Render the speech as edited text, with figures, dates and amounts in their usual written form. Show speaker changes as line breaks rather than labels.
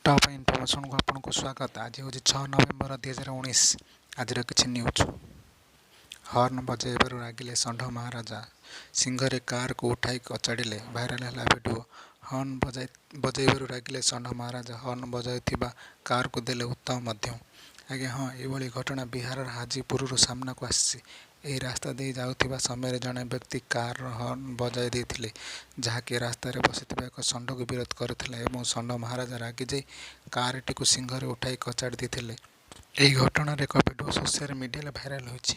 Top information को आपको स्वागत। आज हूँ 6 नवेम्बर 2019। आज किसी न्यूज। हॉर्न बजाइबार रागिले षंढ महाराजा, सिंघरे कार को उठाई कचाड़िले, भाइराल है भिडियो। हॉर्न बजाइबार रागिले षंढ महाराजा हॉर्न बजाउथिबा कार को देले उत्तम मध्यम। आज्ञा हाँ, ये घटना बिहार हाजीपुर सामना को आसी। यही रास्ता दे जाउथिबा समय जड़े व्यक्ति कार हॉर्न बजाई देथिले, जहाँकि रास्तार बसिथिबा एक षंढ को विरोध करथिले एवं षंढ महाराजा रागी जाई कारटी को सिंघरे उठाई कचाड़ी देथिले। यही घटनार एक भिडियो सोशल मीडिया भाइराल होइछि।